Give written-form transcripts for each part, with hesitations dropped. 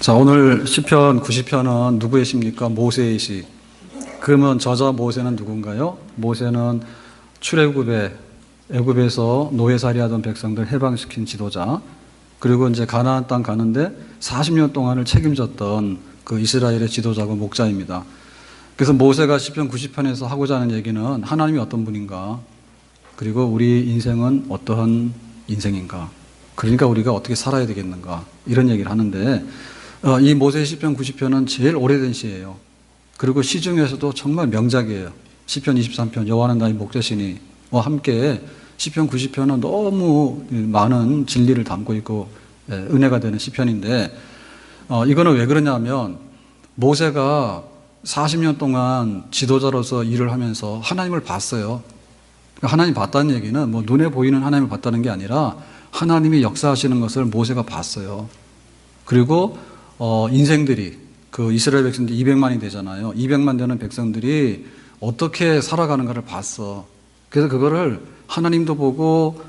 자, 오늘 시편 90편은 누구의 시입니까? 모세의 시. 그러면 저자 모세는 누군가요? 모세는 출애굽에 애굽에서 노예살이하던 백성들 해방시킨 지도자, 그리고 이제 가나안 땅 가는데 40년 동안을 책임졌던 그 이스라엘의 지도자고 목자입니다. 그래서 모세가 시편 90편에서 하고자 하는 얘기는 하나님이 어떤 분인가, 그리고 우리 인생은 어떠한 인생인가, 그러니까 우리가 어떻게 살아야 되겠는가, 이런 얘기를 하는데, 이 모세 시편 90편은 제일 오래된 시예요. 그리고 시 중에서도 정말 명작이에요. 시편 23편 여호와는 나의 목자시니와 함께 시편 90편은 너무 많은 진리를 담고 있고 은혜가 되는 시편인데, 이거는 왜 그러냐면 모세가 40년 동안 지도자로서 일을 하면서 하나님을 봤어요. 하나님 봤다는 얘기는 뭐 눈에 보이는 하나님을 봤다는 게 아니라 하나님이 역사하시는 것을 모세가 봤어요. 그리고 인생들이, 그 이스라엘 백성들이 200만이 되잖아요. 200만 되는 백성들이 어떻게 살아가는가를 봤어. 그래서 그거를 하나님도 보고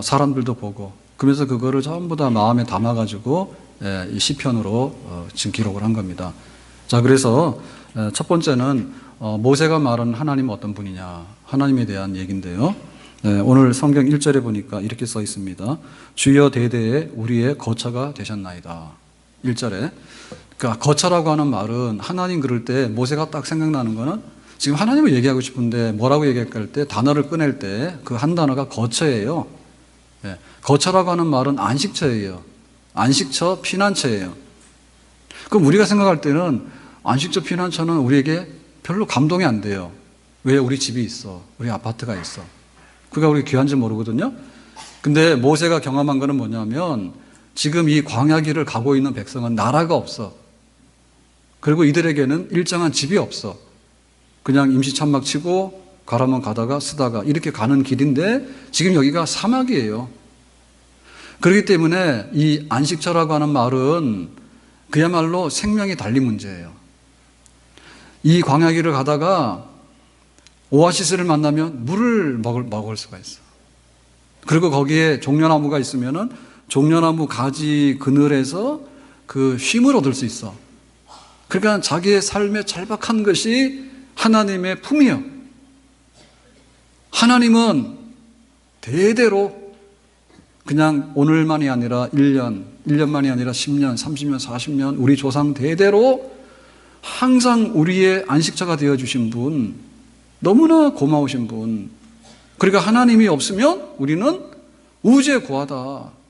사람들도 보고, 그러면서 그거를 전부 다 마음에 담아가지고 이 시편으로 지금 기록을 한 겁니다. 자, 그래서 첫 번째는 모세가 말하는 하나님은 어떤 분이냐, 하나님에 대한 얘기인데요. 오늘 성경 1절에 보니까 이렇게 써 있습니다. 주여 대대에 우리의 거처가 되셨나이다. 1절에. 그러니까 거처라고 하는 말은 하나님 그럴 때 모세가 딱 생각나는 거는, 지금 하나님을 얘기하고 싶은데 뭐라고 얘기할 때 단어를 꺼낼 때 그 한 단어가 거처예요. 거처라고 하는 말은 안식처예요. 안식처, 피난처예요. 그럼 우리가 생각할 때는 안식처, 피난처는 우리에게 별로 감동이 안 돼요. 왜? 우리 집이 있어. 우리 아파트가 있어. 그러니까 우리 귀한 줄 모르거든요. 근데 모세가 경험한 거는 뭐냐면, 지금 이 광야길을 가고 있는 백성은 나라가 없어. 그리고 이들에게는 일정한 집이 없어. 그냥 임시천막 치고 가라면 가다가 쓰다가 이렇게 가는 길인데, 지금 여기가 사막이에요. 그렇기 때문에 이 안식처라고 하는 말은 그야말로 생명이 달린 문제예요. 이 광야길을 가다가 오아시스를 만나면 물을 먹을 수가 있어. 그리고 거기에 종려나무가 있으면은 종려나무 가지 그늘에서 그 쉼을 얻을 수 있어. 그러니까 자기의 삶에 절박한 것이 하나님의 품이요. 하나님은 대대로 그냥 오늘만이 아니라 1년만이 아니라 10년, 30년, 40년 우리 조상 대대로 항상 우리의 안식처가 되어주신 분, 너무나 고마우신 분. 그러니까 하나님이 없으면 우리는 우주에 고하다.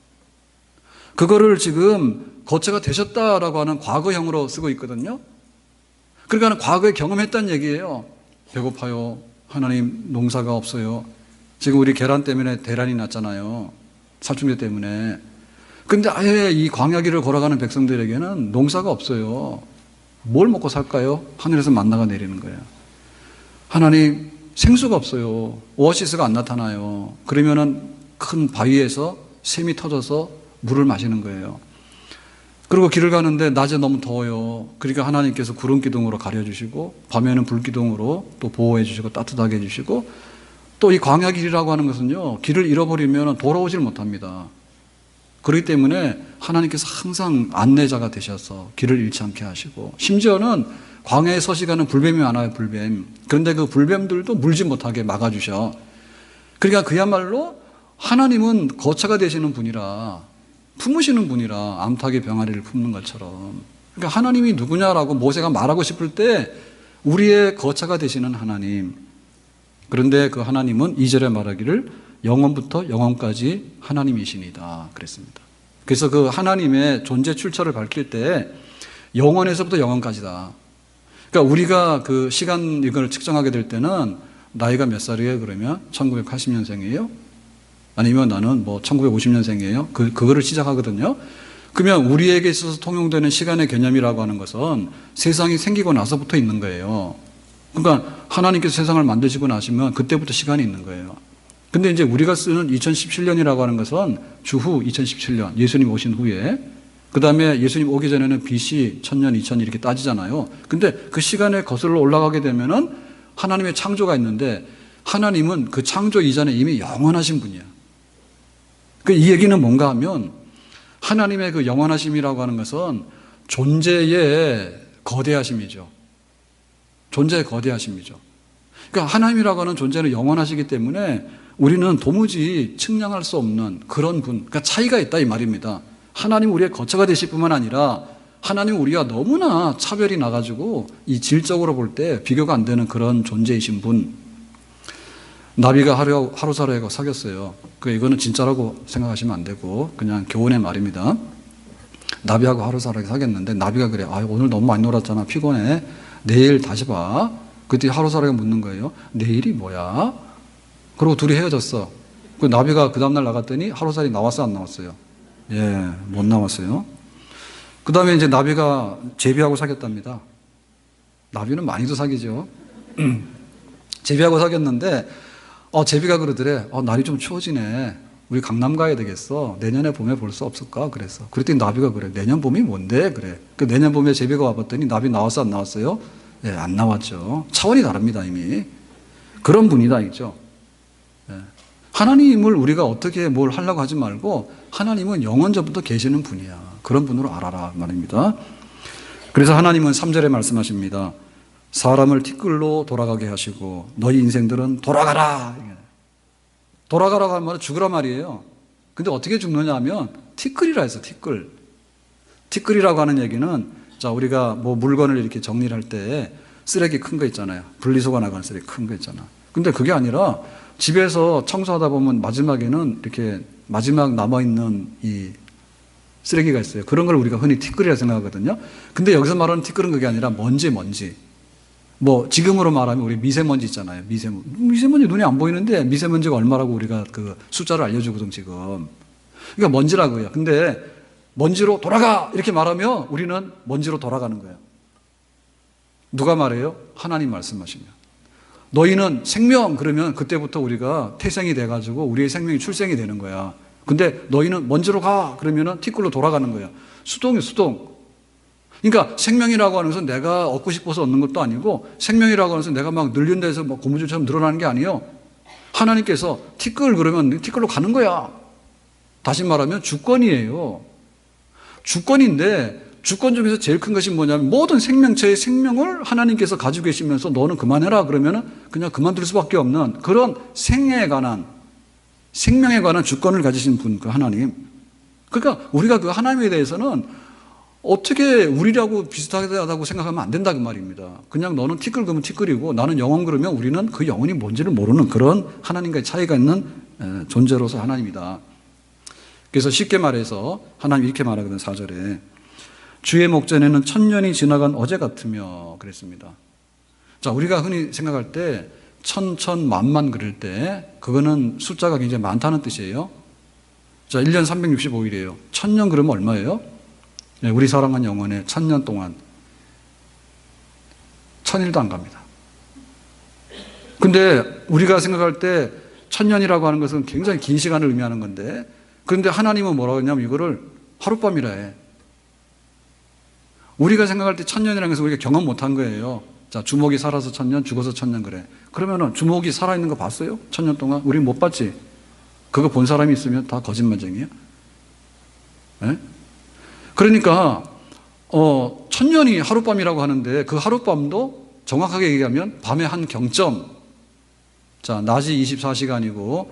그거를 지금 거처가 되셨다라고 하는 과거형으로 쓰고 있거든요. 그러니까 과거에 경험했다는 얘기예요. 배고파요. 하나님 농사가 없어요. 지금 우리 계란 때문에 대란이 났잖아요. 살충제 때문에. 근데 아예 이 광야길을 걸어가는 백성들에게는 농사가 없어요. 뭘 먹고 살까요? 하늘에서 만나가 내리는 거예요. 하나님, 생수가 없어요. 오아시스가 안 나타나요. 그러면은 큰 바위에서 샘이 터져서 물을 마시는 거예요. 그리고 길을 가는데 낮에 너무 더워요. 그러니까 하나님께서 구름 기둥으로 가려주시고, 밤에는 불 기둥으로 또 보호해 주시고 따뜻하게 해주시고, 또 이 광야길이라고 하는 것은요, 길을 잃어버리면 돌아오질 못합니다. 그렇기 때문에 하나님께서 항상 안내자가 되셔서 길을 잃지 않게 하시고, 심지어는 광야에 서시가는 불뱀이 많아요. 불뱀. 그런데 그 불뱀들도 물지 못하게 막아주셔. 그러니까 그야말로 하나님은 거처가 되시는 분이라, 품으시는 분이라 암탉이 병아리를 품는 것처럼. 그러니까 하나님이 누구냐라고 모세가 말하고 싶을 때 우리의 거처가 되시는 하나님. 그런데 그 하나님은 2절에 말하기를 영원부터 영원까지 하나님이시니다 그랬습니다. 그래서 그 하나님의 존재 출처를 밝힐 때 영원에서부터 영원까지다. 그러니까 우리가 그 시간 이걸 측정하게 될 때는 나이가 몇 살이에요? 그러면 1980년생이에요? 아니면 나는 뭐 1950년생이에요? 그거를 시작하거든요. 그러면 우리에게 있어서 통용되는 시간의 개념이라고 하는 것은 세상이 생기고 나서부터 있는 거예요. 그러니까 하나님께서 세상을 만드시고 나시면 그때부터 시간이 있는 거예요. 근데 이제 우리가 쓰는 2017년이라고 하는 것은 주후 2017년, 예수님 오신 후에, 그 다음에 예수님 오기 전에는 BC, 1000년, 2000년 이렇게 따지잖아요. 근데 그 시간에 거슬러 올라가게 되면은 하나님의 창조가 있는데, 하나님은 그 창조 이전에 이미 영원하신 분이야. 이 얘기는 뭔가 하면, 하나님의 그 영원하심이라고 하는 것은 존재의 거대하심이죠. 존재의 거대하심이죠. 그러니까 하나님이라고 하는 존재는 영원하시기 때문에 우리는 도무지 측량할 수 없는 그런 분, 그러니까 차이가 있다 이 말입니다. 하나님 우리의 거처가 되실 뿐만 아니라 하나님 우리와 너무나 차별이 나가지고 이 질적으로 볼 때 비교가 안 되는 그런 존재이신 분. 나비가 하루살이하고 사귀었어요. 이거는 진짜라고 생각하시면 안 되고 그냥 교훈의 말입니다. 나비하고 하루살이하고 사귀었는데 나비가 그래. 오늘 너무 많이 놀았잖아. 피곤해. 내일 다시 봐. 그때 하루살이가 묻는 거예요. 내일이 뭐야? 그리고 둘이 헤어졌어. 나비가 그 다음날 나갔더니 하루살이 나왔어 안 나왔어요? 예, 못 나왔어요. 그 다음에 이제 나비가 제비하고 사귀었답니다. 나비는 많이도 사귀죠. 제비하고 사귀었는데 제비가 그러더래. 날이 좀 추워지네. 우리 강남 가야 되겠어. 내년에 봄에 볼 수 없을까? 그랬어. 그랬더니 나비가 그래. 내년 봄이 뭔데? 그래. 내년 봄에 제비가 와봤더니 나비 나왔어 안 나왔어요? 예, 안 나왔죠. 차원이 다릅니다 이미. 그런 분이다 있죠. 예. 하나님을 우리가 어떻게 뭘 하려고 하지 말고 하나님은 영원전부터 계시는 분이야. 그런 분으로 알아라 말입니다. 그래서 하나님은 3절에 말씀하십니다. 사람을 티끌로 돌아가게 하시고 너희 인생들은 돌아가라. 돌아가라고 하는 말은 죽으라 말이에요. 근데 어떻게 죽느냐 하면 티끌이라 해서 티끌. 티끌이라고 하는 얘기는 자 우리가 뭐 물건을 이렇게 정리를 할 때 쓰레기 큰 거 있잖아요. 분리수거 나가는 쓰레기 큰 거 있잖아. 근데 그게 아니라 집에서 청소하다 보면 마지막에는 이렇게 마지막 남아있는 이 쓰레기가 있어요. 그런 걸 우리가 흔히 티끌이라 생각하거든요. 근데 여기서 말하는 티끌은 그게 아니라 먼지. 뭐 지금으로 말하면 우리 미세먼지 있잖아요. 미세먼지 눈에 안 보이는데 미세먼지가 얼마라고 우리가 그 숫자를 알려주거든 지금. 그러니까 먼지라고요. 근데 먼지로 돌아가 이렇게 말하면 우리는 먼지로 돌아가는 거예요. 누가 말해요? 하나님 말씀하시면. 너희는 생명 그러면 그때부터 우리가 태생이 돼가지고 우리의 생명이 출생이 되는 거야. 근데 너희는 먼지로 가 그러면은 티끌로 돌아가는 거야. 수동. 그러니까 생명이라고 하는 것은 내가 얻고 싶어서 얻는 것도 아니고 생명이라고 하는 것은 내가 막 늘린 데서 막 고무줄처럼 늘어나는 게 아니에요. 하나님께서 티끌 그러면 티끌로 가는 거야. 다시 말하면 주권이에요. 주권인데 주권 중에서 제일 큰 것이 뭐냐면 모든 생명체의 생명을 하나님께서 가지고 계시면서 너는 그만해라 그러면은 그냥 그만둘 수밖에 없는 그런 생명에 관한 주권을 가지신 분, 그 하나님. 그러니까 우리가 그 하나님에 대해서는 어떻게 우리라고 비슷하다고 생각하면 안 된다 그 말입니다. 그냥 너는 티끌 그러면 티끌이고 나는 영혼 그러면 우리는 그 영혼이 뭔지를 모르는 그런 하나님과의 차이가 있는 존재로서 하나님이다. 그래서 쉽게 말해서 하나님 이렇게 말하거든요. 4절에 주의 목전에는 천년이 지나간 어제 같으며 그랬습니다. 자, 우리가 흔히 생각할 때 천만만 그럴 때 그거는 숫자가 굉장히 많다는 뜻이에요. 자, 1년 365일이에요. 1000년 그러면 얼마예요? 네, 우리 사랑하는 영혼에 1000년 동안 1000일도 안 갑니다. 근데 우리가 생각할 때 1000년이라고 하는 것은 굉장히 긴 시간을 의미하는 건데 그런데 하나님은 뭐라고 했냐면 이거를 하룻밤이라 해. 우리가 생각할 때 1000년이라는 것은 우리가 경험 못한 거예요. 자, 주목이 살아서 1000년, 죽어서 1000년 그래. 그러면은 주목이 살아있는 거 봤어요? 1000년 동안? 우린 못 봤지? 그거 본 사람이 있으면 다 거짓말쟁이에요? 네? 그러니까 1000년이 하룻밤이라고 하는데 그 하룻밤도 정확하게 얘기하면 밤의 한 경점. 자, 낮이 24시간이고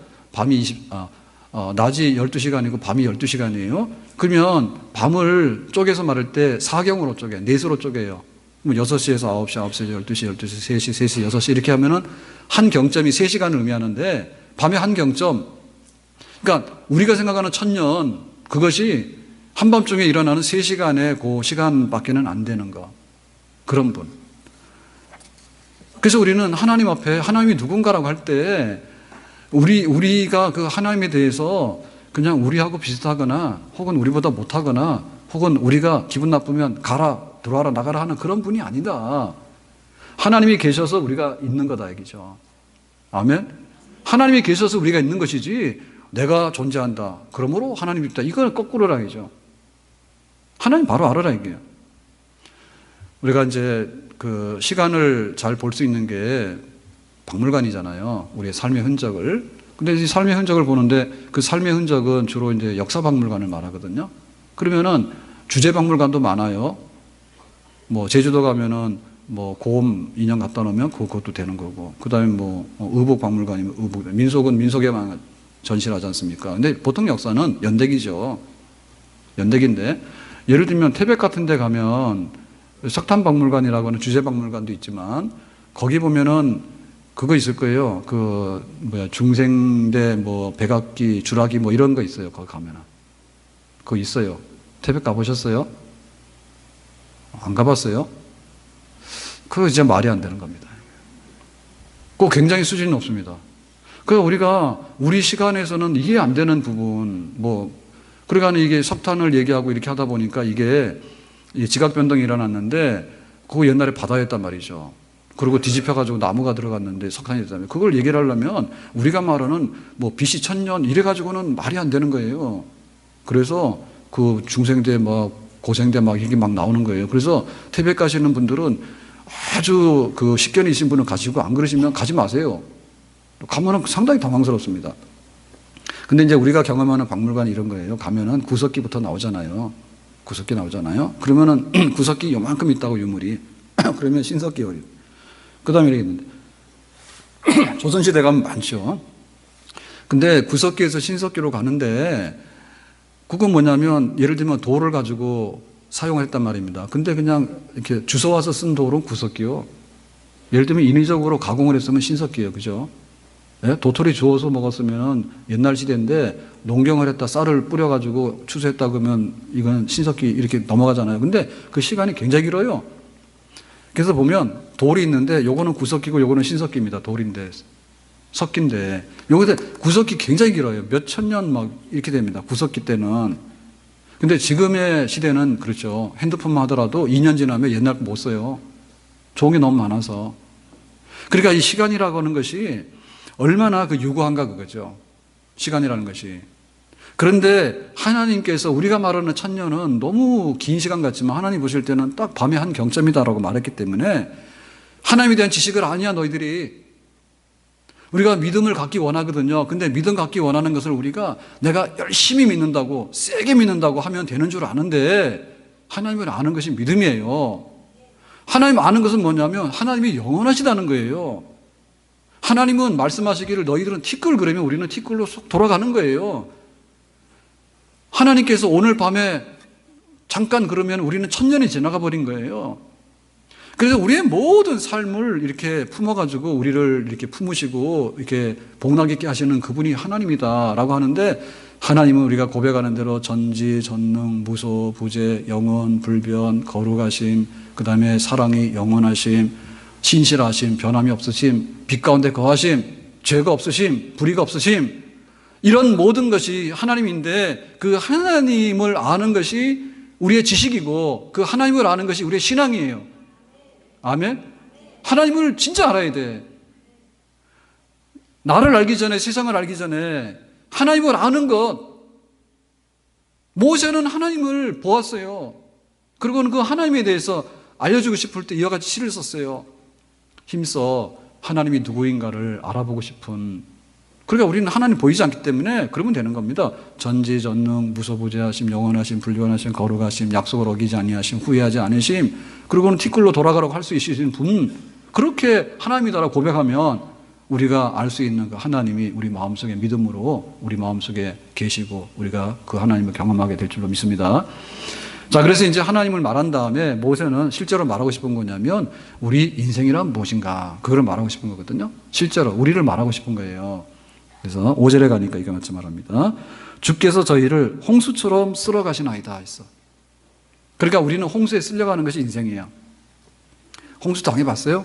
낮이 12시간이고 밤이 12시간이에요. 그러면 밤을 쪼개서 말할 때 사경으로 쪼개, 넷으로 쪼개요. 6시에서 9시, 9시에서 12시, 12시, 3시, 3시, 6시 이렇게 하면은 한 경점이 3시간을 의미하는데 밤의 한 경점. 그러니까 우리가 생각하는 1000년 그것이 한밤중에 일어나는 3시간의 그 시간밖에는 안 되는 거. 그런 분. 그래서 우리는 하나님 앞에 하나님이 누군가라고 할 때 우리가 그 하나님에 대해서 그냥 우리하고 비슷하거나 혹은 우리보다 못하거나 혹은 우리가 기분 나쁘면 가라, 들어와라, 나가라 하는 그런 분이 아니다. 하나님이 계셔서 우리가 있는 거다 얘기죠. 아멘? 하나님이 계셔서 우리가 있는 것이지 내가 존재한다. 그러므로 하나님이 있다. 이건 거꾸로라 얘기죠. 하나님 바로 알아라 얘기예요. 우리가 이제 그 시간을 잘 볼 수 있는 게 박물관이잖아요. 우리의 삶의 흔적을. 근데 이 삶의 흔적을 보는데 그 삶의 흔적은 주로 이제 역사 박물관을 말하거든요. 그러면은 주제박물관도 많아요. 뭐 제주도 가면은 뭐 고음 인형 갖다 놓으면 그것도 되는 거고, 그 다음에 뭐 의복박물관이면 의복, 민속은 민속에만 전시를 하지 않습니까? 근데 보통 역사는 연대기죠. 연대기인데, 예를 들면 태백 같은 데 가면 석탄박물관이라고 하는 주제박물관도 있지만, 거기 보면은 그거 있을 거예요. 그 뭐야, 중생대 뭐 백악기 주라기 뭐 이런 거 있어요. 거기 가면은 그거 있어요. 태백 가보셨어요? 안 가봤어요? 그거 진짜 말이 안 되는 겁니다. 그거 굉장히 수준이 높습니다. 그래서 우리가 우리 시간에서는 이해 안 되는 부분, 뭐 그러니까 이게 석탄을 얘기하고 이렇게 하다 보니까 이게 지각 변동이 일어났는데, 그거 옛날에 바다였단 말이죠. 그리고 뒤집혀가지고 나무가 들어갔는데 석탄이 됐다면, 그걸 얘기를 하려면 우리가 말하는 뭐 BC 1000년 이래가지고는 말이 안 되는 거예요. 그래서 그 중생대 막 고생대 막 이게 막 나오는 거예요. 그래서 태백 가시는 분들은 아주 그 식견이 있으신 분은 가시고, 안 그러시면 가지 마세요. 가면은 상당히 당황스럽습니다. 근데 이제 우리가 경험하는 박물관 이런 거예요. 가면은 구석기부터 나오잖아요. 구석기 나오잖아요. 그러면은 구석기 요만큼 있다고 유물이. 그러면 신석기 어리. 그 다음에 이렇게 있는데 조선시대 가면 많죠. 근데 구석기에서 신석기로 가는데, 그건 뭐냐면 예를 들면 돌을 가지고 사용했단 말입니다. 근데 그냥 이렇게 주워 와서 쓴 돌은 구석기요. 예를 들면 인위적으로 가공을 했으면 신석기예요. 그죠? 예? 도토리 주워서 먹었으면 옛날 시대인데, 농경을 했다 쌀을 뿌려가지고 추수했다 그러면 이건 신석기 이렇게 넘어가잖아요. 근데 그 시간이 굉장히 길어요. 그래서 보면 돌이 있는데 요거는 구석기고 요거는 신석기입니다. 돌인데 석기인데, 여기서 구석기 굉장히 길어요. 몇 천 년 막 이렇게 됩니다. 구석기 때는. 근데 지금의 시대는 그렇죠. 핸드폰만 하더라도 2년 지나면 옛날 거 못 써요. 종이 너무 많아서. 그러니까 이 시간이라고 하는 것이 얼마나 그 유구한가 그거죠. 시간이라는 것이. 그런데 하나님께서 우리가 말하는 1000년은 너무 긴 시간 같지만, 하나님 보실 때는 딱 밤의 한 경점이다라고 말했기 때문에, 하나님에 대한 지식을 아니야 너희들이. 우리가 믿음을 갖기 원하거든요. 근데 믿음 갖기 원하는 것을 우리가 내가 열심히 믿는다고, 세게 믿는다고 하면 되는 줄 아는데, 하나님을 아는 것이 믿음이에요. 하나님 아는 것은 뭐냐면 하나님이 영원하시다는 거예요. 하나님은 말씀하시기를 너희들은 티끌 그러면 우리는 티끌로 쏙 돌아가는 거예요. 하나님께서 오늘 밤에 잠깐 그러면 우리는 1000년이 지나가 버린 거예요. 그래서 우리의 모든 삶을 이렇게 품어가지고 우리를 이렇게 품으시고 이렇게 복락 있게 하시는 그분이 하나님이다라고 하는데, 하나님은 우리가 고백하는 대로 전지, 전능, 무소, 부재, 영원, 불변, 거룩하심, 그 다음에 사랑이 영원하심, 신실하심, 변함이 없으심, 빛 가운데 거하심, 죄가 없으심, 불의가 없으심, 이런 모든 것이 하나님인데, 그 하나님을 아는 것이 우리의 지식이고, 그 하나님을 아는 것이 우리의 신앙이에요. 아멘? 하나님을 진짜 알아야 돼. 나를 알기 전에, 세상을 알기 전에 하나님을 아는 것. 모세는 하나님을 보았어요. 그리고는 그 하나님에 대해서 알려주고 싶을 때 이와 같이 시를 썼어요. 힘써 하나님이 누구인가를 알아보고 싶은. 그러니까 우리는 하나님 보이지 않기 때문에 그러면 되는 겁니다. 전지전능, 무소부재하심, 영원하심, 불변하심, 거룩하심, 약속을 어기지 아니하심, 후회하지 않으심, 그리고는 티끌로 돌아가라고 할 수 있으신 분, 그렇게 하나님이다라고 고백하면 우리가 알 수 있는 그 하나님이 우리 마음속에 믿음으로 우리 마음속에 계시고 우리가 그 하나님을 경험하게 될 줄로 믿습니다. 자, 그래서 이제 하나님을 말한 다음에 모세는 실제로 말하고 싶은 거냐면 우리 인생이란 무엇인가, 그걸 말하고 싶은 거거든요. 실제로 우리를 말하고 싶은 거예요. 그래서 5절에 가니까 이거 같이 말합니다. 주께서 저희를 홍수처럼 쓸어 가시나이다 했어. 그러니까 우리는 홍수에 쓸려가는 것이 인생이에요. 홍수 당해봤어요?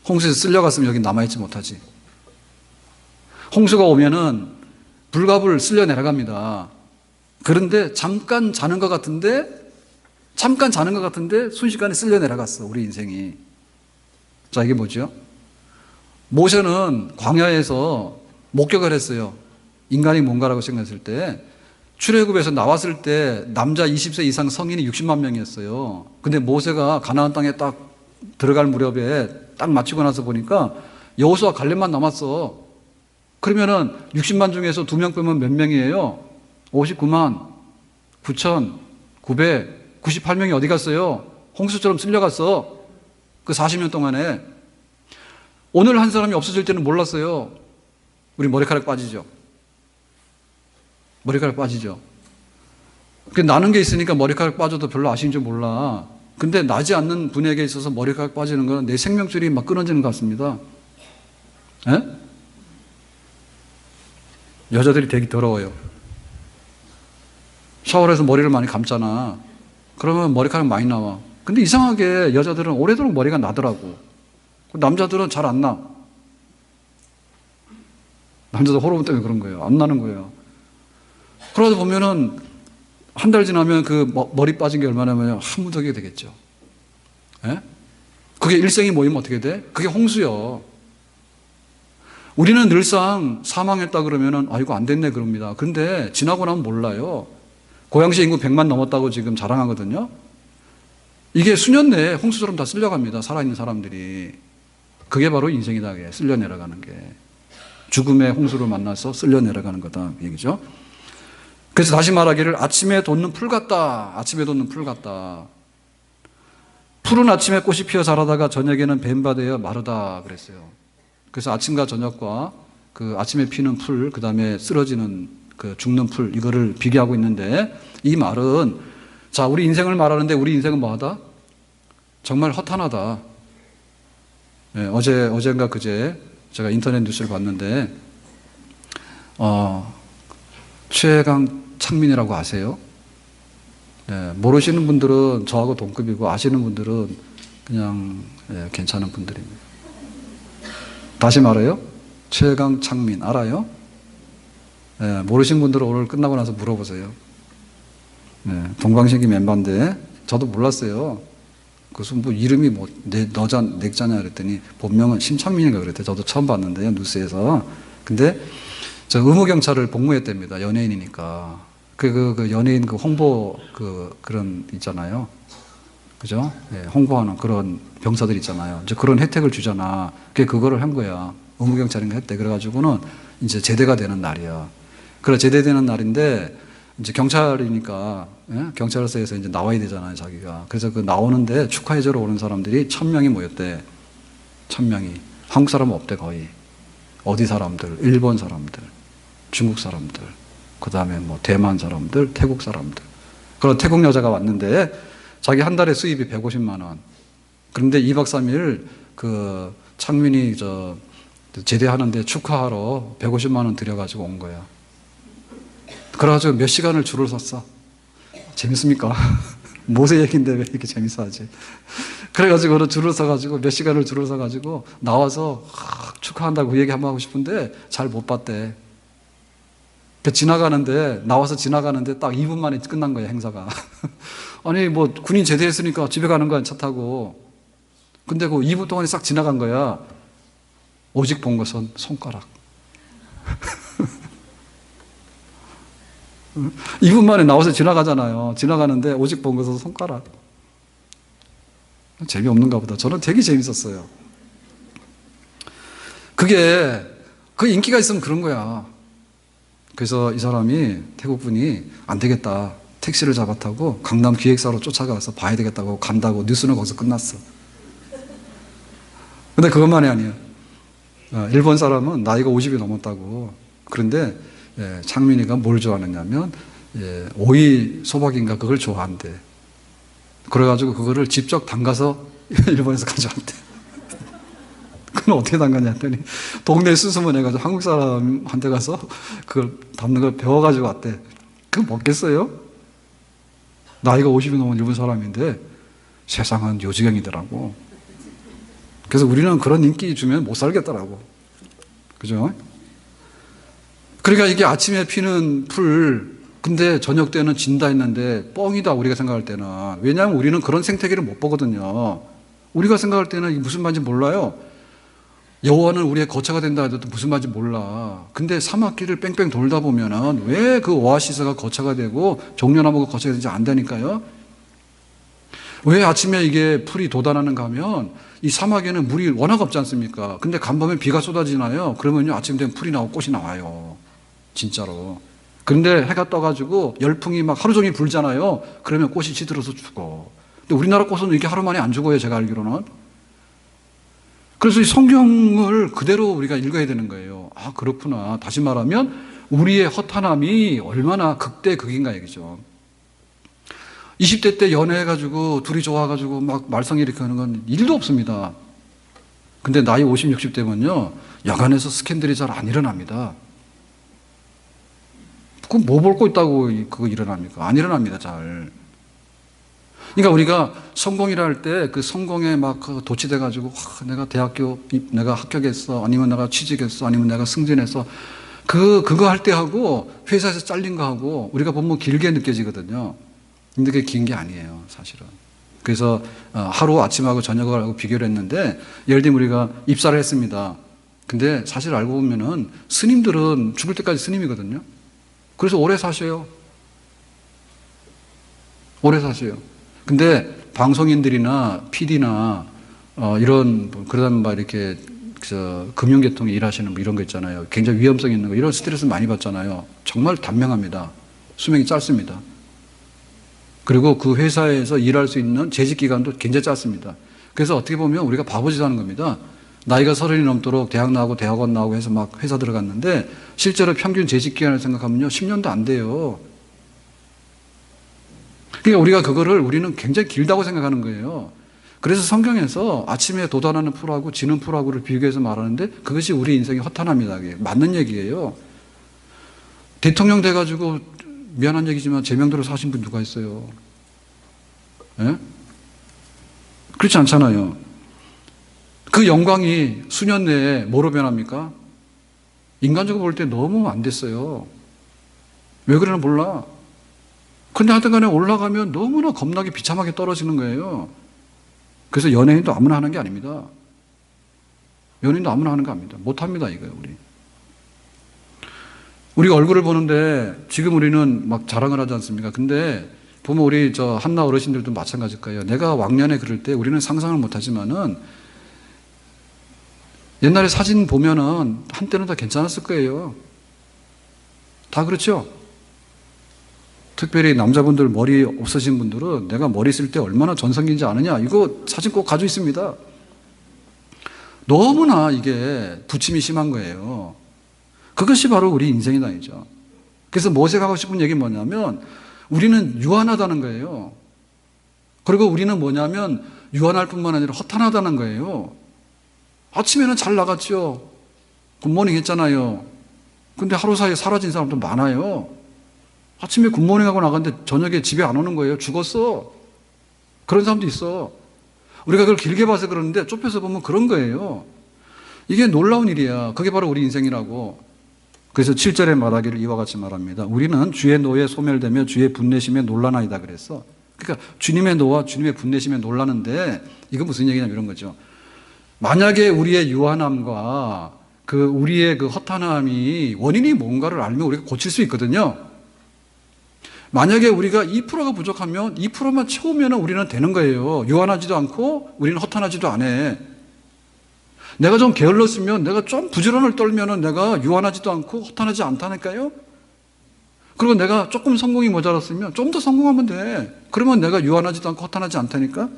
홍수에서 쓸려갔으면 여기 남아있지 못하지. 홍수가 오면은 불갑을 쓸려 내려갑니다. 그런데 잠깐 자는 것 같은데 순식간에 쓸려 내려갔어, 우리 인생이. 자, 이게 뭐죠? 모세는 광야에서 목격을 했어요. 인간이 뭔가라고 생각했을 때, 출애굽에서 나왔을 때 남자 20세 이상 성인이 60만 명이었어요. 근데 모세가 가나안 땅에 딱 들어갈 무렵에 딱 마치고 나서 보니까 여호수아 갈렙만 남았어. 그러면은 60만 중에서 2명 빼면 몇 명이에요? 59만 9천 998명이 어디 갔어요? 홍수처럼 쓸려갔어. 그 40년 동안에. 오늘 한 사람이 없어질 때는 몰랐어요. 우리 머리카락 빠지죠. 머리카락 빠지죠. 나는 게 있으니까 머리카락 빠져도 별로 아쉬운 줄 몰라. 근데 나지 않는 분에게 있어서 머리카락 빠지는 건 내 생명줄이 막 끊어지는 것 같습니다. 에? 여자들이 되게 더러워요. 샤워를 해서 머리를 많이 감잖아. 그러면 머리카락 많이 나와. 근데 이상하게 여자들은 오래도록 머리가 나더라고. 남자들은 잘 안 나. 남자들 호르몬 때문에 그런 거예요. 안 나는 거예요. 그러다 보면은 한 달 지나면 그 머리 빠진 게 얼마냐면 한 무더기가 되겠죠. 예? 그게 일생이 모이면 어떻게 돼? 그게 홍수요. 우리는 늘상 사망했다 그러면은 아이고 안 됐네 그럽니다. 근데 지나고 나면 몰라요. 고양시 인구 100만 넘었다고 지금 자랑하거든요. 이게 수년 내에 홍수처럼 다 쓸려갑니다. 살아있는 사람들이. 그게 바로 인생이다. 쓸려 내려가는 게. 죽음의 홍수를 만나서 쓸려 내려가는 거다. 그 얘기죠. 그래서 다시 말하기를 아침에 돋는 풀 같다. 아침에 돋는 풀 같다. 풀은 아침에 꽃이 피어 자라다가 저녁에는 뱀바되어 마르다 그랬어요. 그래서 아침과 저녁과 그 아침에 피는 풀, 그 다음에 쓰러지는 그 죽는 풀, 이거를 비교하고 있는데 이 말은 자, 우리 인생을 말하는데 우리 인생은 뭐하다? 정말 허탄하다. 네, 어젠가 그제 제가 인터넷 뉴스를 봤는데 최강 창민이라고 아세요? 네, 모르시는 분들은 저하고 동급이고 아시는 분들은 그냥 괜찮은 분들입니다. 다시 말해요. 최강 창민 알아요? 네, 모르시는 분들은 오늘 끝나고 나서 물어보세요. 네, 동방신기 멤버인데 저도 몰랐어요. 그래서 뭐 이름이 뭐 넥자냐 그랬더니 본명은 심창민인가 그랬대. 저도 처음 봤는데요, 뉴스에서. 근데 저 의무경찰을 복무했답니다. 연예인이니까. 그 연예인 그 홍보 그런 있잖아요. 그죠? 네, 홍보하는 그런 병사들 있잖아요. 이제 그런 혜택을 주잖아. 그거를 한 거야. 의무경찰인가 했대. 그래가지고는 이제 제대가 되는 날이야. 그래, 제대되는 날인데 이제 경찰이니까, 예? 경찰서에서 이제 나와야 되잖아요, 자기가. 그래서 그 나오는데 축하해주러 오는 사람들이 1000명이 모였대. 1000명이. 한국 사람은 없대, 거의. 어디 사람들, 일본 사람들, 중국 사람들, 그 다음에 뭐 대만 사람들, 태국 사람들. 그런 태국 여자가 왔는데 자기 한 달에 수입이 150만 원. 그런데 2박 3일 그 창민이 제대하는데 축하하러 150만 원 들여가지고 온 거야. 그래가지고 몇 시간을 줄을 섰어. 재밌습니까? 모세 얘기인데 왜 이렇게 재밌어 하지? 그래가지고 줄을 서가지고 몇 시간을 줄을 서가지고 나와서 축하한다고 그 얘기 한번 하고 싶은데 잘 못 봤대. 지나가는데 나와서 지나가는데 딱 2분 만에 끝난 거야, 행사가. 아니 뭐 군인 제대했으니까 집에 가는 거야, 차 타고. 근데 그 2분 동안에 싹 지나간 거야. 오직 본 것은 손가락. 2분 만에 나와서 지나가잖아요. 지나가는데 오직 본 것은 손가락. 재미없는가 보다. 저는 되게 재밌었어요. 그 인기가 있으면 그런 거야. 그래서 이 사람이 태국분이 안 되겠다. 택시를 잡아 타고 강남 기획사로 쫓아가서 봐야 되겠다고 간다고 뉴스는 거기서 끝났어. 근데 그것만이 아니에요. 일본 사람은 나이가 50이 넘었다고. 그런데 창민이가 뭘 좋아하느냐면 오이 소박인가 그걸 좋아한대. 그래가지고 그거를 직접 담가서 일본에서 가져왔대. 그건 어떻게 담갔냐 했더니 동네 수소문 해가지고 한국 사람한테 가서 그걸 담는 걸 배워가지고 왔대. 그거 먹겠어요? 나이가 50이 넘은 일본 사람인데 세상은 요지경이더라고. 그래서 우리는 그런 인기 주면 못 살겠더라고. 그죠? 그러니까 이게 아침에 피는 풀, 근데 저녁 때는 진다 했는데 뻥이다, 우리가 생각할 때는. 왜냐하면 우리는 그런 생태계를 못 보거든요. 우리가 생각할 때는 이게 무슨 말인지 몰라요. 여호와는 우리의 거처가 된다 해도 무슨 말인지 몰라. 근데 사막길을 뺑뺑 돌다 보면은 왜 그 오아시스가 거처가 되고 종려나무가 거처가 되지 않다니까요. 왜 아침에 이게 풀이 돋아나는가 하면 이 사막에는 물이 워낙 없지 않습니까? 근데 간밤에 비가 쏟아지나요? 그러면요 아침 되면 풀이 나오고 꽃이 나와요. 진짜로. 그런데 해가 떠가지고 열풍이 막 하루 종일 불잖아요. 그러면 꽃이 시들어서 죽어. 근데 우리나라 꽃은 이렇게 하루 만에 안 죽어요, 제가 알기로는. 그래서 이 성경을 그대로 우리가 읽어야 되는 거예요. 아, 그렇구나. 다시 말하면 우리의 허탄함이 얼마나 극대극인가 얘기죠. 20대 때 연애해가지고 둘이 좋아가지고 막 말썽 일으키는 건 일도 없습니다. 근데 나이 50, 60 되면요, 야간에서 스캔들이 잘 안 일어납니다. 그럼 뭐 볼 거 있다고 그거 일어납니까? 안 일어납니다, 잘. 그러니까 우리가 성공이라 할 때 그 성공에 막 도취돼가지고 내가 내가 합격했어, 아니면 내가 취직했어, 아니면 내가 승진했어, 그거 할 때 하고 회사에서 잘린 거 하고 우리가 보면 길게 느껴지거든요. 근데 그게 긴 게 아니에요, 사실은. 그래서 하루 아침하고 저녁을 하고 비교를 했는데, 예를 들면 우리가 입사를 했습니다. 근데 사실 알고 보면은 스님들은 죽을 때까지 스님이거든요. 그래서 오래 사셔요. 오래 사셔요. 근데 방송인들이나 PD나 이런 그러다 막 이렇게 금융계통에 일하시는 이런 거 있잖아요. 굉장히 위험성 있는 거, 이런 스트레스 많이 받잖아요. 정말 단명합니다. 수명이 짧습니다. 그리고 그 회사에서 일할 수 있는 재직 기간도 굉장히 짧습니다. 그래서 어떻게 보면 우리가 바보짓 하는 겁니다. 나이가 30이 넘도록 대학 나오고 대학원 나오고 해서 막 회사 들어갔는데 실제로 평균 재직 기간을 생각하면요, 10년도 안 돼요. 그러니까 우리가 그거를 우리는 굉장히 길다고 생각하는 거예요. 그래서 성경에서 아침에 도단하는 풀하고 지는 풀하고를 비교해서 말하는데 그것이 우리 인생의 허탄함이다. 맞는 얘기예요. 대통령 돼가지고 미안한 얘기지만 제명대로 사신 분 누가 있어요? 예? 그렇지 않잖아요. 그 영광이 수년 내에 뭐로 변합니까? 인간적으로 볼 때 너무 안 됐어요. 왜 그러나 몰라. 근데 하여튼 간에 올라가면 너무나 겁나게 비참하게 떨어지는 거예요. 그래서 연예인도 아무나 하는 게 아닙니다. 연예인도 아무나 하는 거 아닙니다. 못합니다, 이거요, 우리. 우리가 얼굴을 보는데 지금 우리는 막 자랑을 하지 않습니까? 근데 보면 우리 한나 어르신들도 마찬가지일 거예요. 내가 왕년에 그럴 때 우리는 상상을 못 하지만은 옛날에 사진 보면은 한때는 다 괜찮았을 거예요. 다 그렇죠? 특별히 남자분들 머리 없으신 분들은 내가 머리 쓸 때 얼마나 전성기인지 아느냐? 이거 사진 꼭 가지고 있습니다. 너무나 이게 부침이 심한 거예요. 그것이 바로 우리 인생이다, 이죠. 그래서 모세가 하고 싶은 얘기는 뭐냐면 우리는 유한하다는 거예요. 그리고 우리는 뭐냐면 유한할 뿐만 아니라 허탄하다는 거예요. 아침에는 잘 나갔죠. 굿모닝 했잖아요. 근데 하루 사이에 사라진 사람도 많아요. 아침에 굿모닝 하고 나갔는데 저녁에 집에 안 오는 거예요. 죽었어. 그런 사람도 있어. 우리가 그걸 길게 봐서 그러는데 좁혀서 보면 그런 거예요. 이게 놀라운 일이야. 그게 바로 우리 인생이라고. 그래서 7절에 말하기를 이와 같이 말합니다. 우리는 주의 노에 소멸되며 주의 분내심에 놀라나이다 그랬어. 그러니까 주님의 노와 주님의 분내심에 놀라는데 이건 무슨 얘기냐면 이런 거죠. 만약에 우리의 유한함과 우리의 그 허탄함이 원인이 뭔가를 알면 우리가 고칠 수 있거든요. 만약에 우리가 2%가 부족하면 2%만 채우면 우리는 되는 거예요. 유한하지도 않고 우리는 허탄하지도 않아. 내가 좀 게을렀으면, 내가 좀 부지런을 떨면은 내가 유한하지도 않고 허탄하지 않다니까요. 그리고 내가 조금 성공이 모자랐으면 좀 더 성공하면 돼. 그러면 내가 유한하지도 않고 허탄하지 않다니까.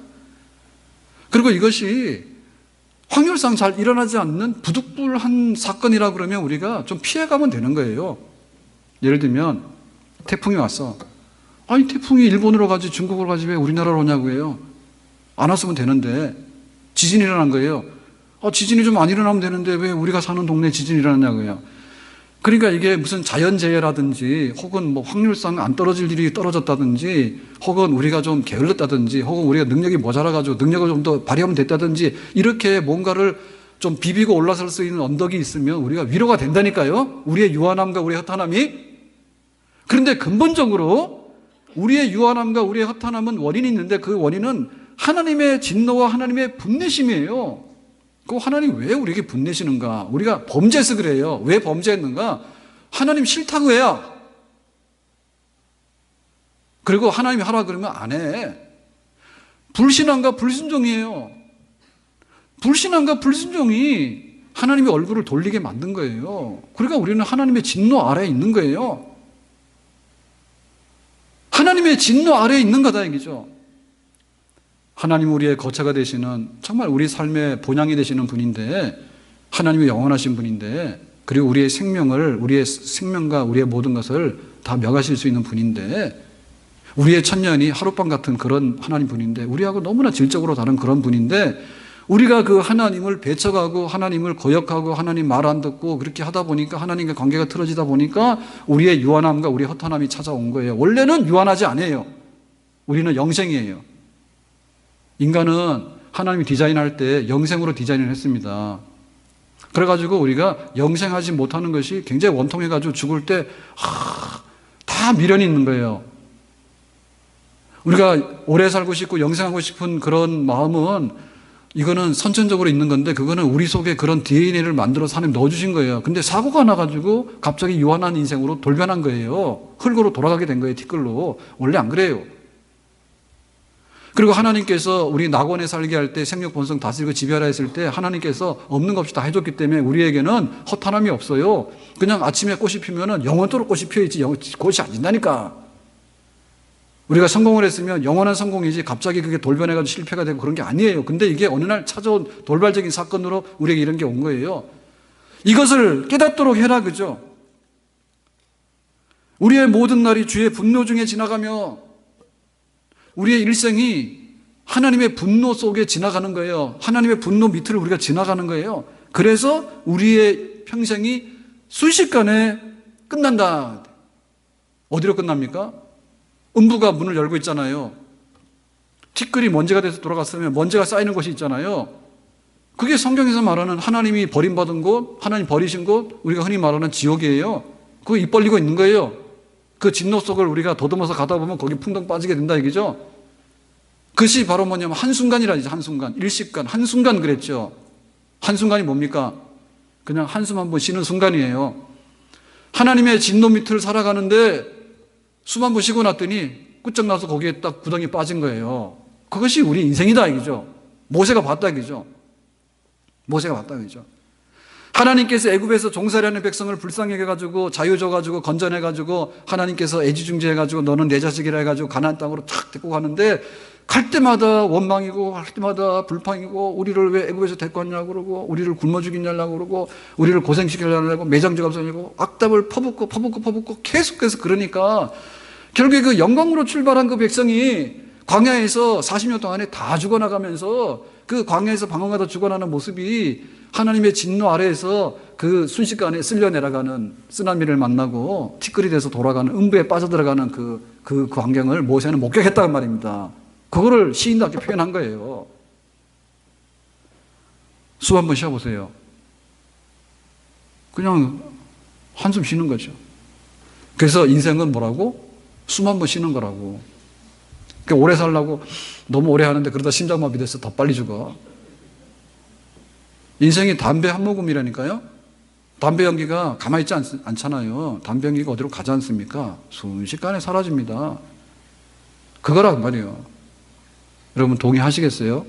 그리고 이것이 확률상 잘 일어나지 않는 부득불한 사건이라 그러면 우리가 좀 피해가면 되는 거예요. 예를 들면 태풍이 왔어. 아니, 태풍이 일본으로 가지 중국으로 가지 왜 우리나라로 오냐고 해요. 안 왔으면 되는데. 지진이 일어난 거예요. 지진이 좀 안 일어나면 되는데 왜 우리가 사는 동네에 지진이 일어났냐고요. 그러니까 이게 무슨 자연재해라든지 혹은 뭐 확률상 안 떨어질 일이 떨어졌다든지 혹은 우리가 좀 게을렀다든지 혹은 우리가 능력이 모자라가지고 능력을 좀 더 발휘하면 됐다든지 이렇게 뭔가를 좀 비비고 올라설 수 있는 언덕이 있으면 우리가 위로가 된다니까요. 우리의 유한함과 우리의 허탄함이. 그런데 근본적으로 우리의 유한함과 우리의 허탄함은 원인이 있는데 그 원인은 하나님의 진노와 하나님의 분내심이에요. 그 하나님 왜 우리에게 분내시는가? 우리가 범죄해서 그래요. 왜 범죄했는가? 하나님 싫다고 해요. 그리고 하나님이 하라 그러면 안 해. 불신앙과 불순종이에요. 불신앙과 불순종이 하나님의 얼굴을 돌리게 만든 거예요. 그러니까 우리는 하나님의 진노 아래에 있는 거예요. 하나님의 진노 아래에 있는 거다 얘기죠. 하나님 우리의 거처가 되시는, 정말 우리 삶의 본향이 되시는 분인데, 하나님이 영원하신 분인데, 그리고 우리의 생명과 우리의 모든 것을 다 명하실 수 있는 분인데, 우리의 천년이 하룻밤 같은 그런 하나님 분인데, 우리하고 너무나 질적으로 다른 그런 분인데, 우리가 그 하나님을 배척하고 하나님을 거역하고 하나님 말 안 듣고 그렇게 하다 보니까, 하나님과 관계가 틀어지다 보니까 우리의 유한함과 우리의 허탄함이 찾아온 거예요. 원래는 유한하지 않아요. 우리는 영생이에요. 인간은 하나님이 디자인할 때 영생으로 디자인을 했습니다. 그래가지고 우리가 영생하지 못하는 것이 굉장히 원통해가지고 죽을 때 다 미련이 있는 거예요. 우리가 오래 살고 싶고 영생하고 싶은 그런 마음은, 이거는 선천적으로 있는 건데, 그거는 우리 속에 그런 DNA를 만들어서 하나님 넣어주신 거예요. 근데 사고가 나가지고 갑자기 유한한 인생으로 돌변한 거예요. 흙으로 돌아가게 된 거예요, 티끌로. 원래 안 그래요. 그리고 하나님께서 우리 낙원에 살게 할 때, 생육 본성 다스리고 지배하라 했을 때 하나님께서 없는 것 없이 다 해줬기 때문에 우리에게는 허탄함이 없어요. 그냥 아침에 꽃이 피면은 영원토록 꽃이 피어있지 꽃이 안 진다니까. 우리가 성공을 했으면 영원한 성공이지 갑자기 그게 돌변해가지고 실패가 되고 그런 게 아니에요. 근데 이게 어느 날 찾아온 돌발적인 사건으로 우리에게 이런 게 온 거예요. 이것을 깨닫도록 해라, 그죠? 우리의 모든 날이 주의 분노 중에 지나가며 우리의 일생이 하나님의 분노 속에 지나가는 거예요. 하나님의 분노 밑을 우리가 지나가는 거예요. 그래서 우리의 평생이 순식간에 끝난다. 어디로 끝납니까? 음부가 문을 열고 있잖아요. 티끌이 먼지가 돼서 돌아갔으면 먼지가 쌓이는 곳이 있잖아요. 그게 성경에서 말하는 하나님이 버림받은 곳, 하나님 버리신 곳, 우리가 흔히 말하는 지옥이에요. 그거 입 벌리고 있는 거예요. 그 진노 속을 우리가 더듬어서 가다 보면 거기 풍덩 빠지게 된다 얘기죠. 그것이 바로 뭐냐면 한순간이라죠. 한순간, 일시간, 한순간 그랬죠. 한순간이 뭡니까? 그냥 한숨 한번 쉬는 순간이에요. 하나님의 진노 밑을 살아가는데 숨 한 번 쉬고 났더니 끝장나서 거기에 딱 구덩이 빠진 거예요. 그것이 우리 인생이다 이거죠. 모세가 봤다 이거죠. 모세가 봤다 이거죠. 하나님께서 애굽에서 종살이 하는 백성을 불쌍히 해가지고 자유 줘가지고 건져내가지고 하나님께서 애지중지해가지고 너는 내 자식이라 해가지고 가나안 땅으로 탁 데리고 가는데, 갈 때마다 원망이고 할 때마다 불평이고, 우리를 왜 애굽에서 데리고 왔냐고 그러고, 우리를 굶어 죽이냐고 그러고, 우리를 고생시키려고 매장지감성이고 악답을 퍼붓고 계속해서, 그러니까 결국에 그 영광으로 출발한 그 백성이 광야에서 40년 동안에 다 죽어나가면서, 그 광야에서 방황하다 죽어나는 모습이 하나님의 진노 아래에서 그 순식간에 쓸려 내려가는 쓰나미를 만나고 티끌이 돼서 돌아가는, 음부에 빠져들어가는 그 광경을 모세는 목격했다는 말입니다. 그거를 시인답게 표현한 거예요. 숨 한번 쉬어보세요. 그냥 한숨 쉬는 거죠. 그래서 인생은 뭐라고? 숨 한번 쉬는 거라고. 그러니까 오래 살려고 너무 오래 하는데 그러다 심장마비 돼서 더 빨리 죽어. 인생이 담배 한 모금이라니까요. 담배 연기가 가만히 있지 않잖아요. 담배 연기가 어디로 가지 않습니까? 순식간에 사라집니다. 그거란 말이에요. 여러분 동의하시겠어요?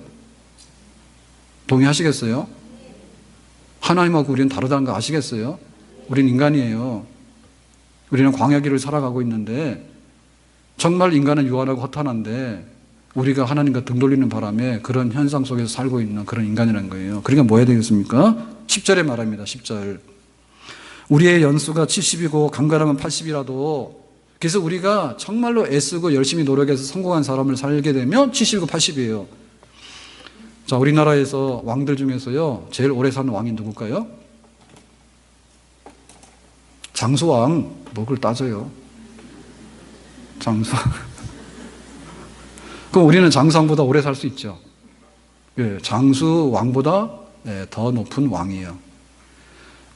동의하시겠어요? 하나님하고 우리는 다르다는 거 아시겠어요? 우리는 인간이에요. 우리는 광야길을 살아가고 있는데, 정말 인간은 유한하고 허탄한데 우리가 하나님과 등 돌리는 바람에 그런 현상 속에서 살고 있는 그런 인간이라는 거예요. 그러니까 뭐 해야 되겠습니까? 10절에 말합니다. 10절. 우리의 연수가 70이고 강건함은 80이라도, 그래서 우리가 정말로 애쓰고 열심히 노력해서 성공한 사람을 살게 되면 70이고 80이에요. 자, 우리나라에서 왕들 중에서요, 제일 오래 사는 왕이 누굴까요? 장수왕. 뭐 그걸 따져요. 장수왕. 그럼 우리는 장수왕보다 오래 살 수 있죠. 예, 장수왕보다 더 높은 왕이에요.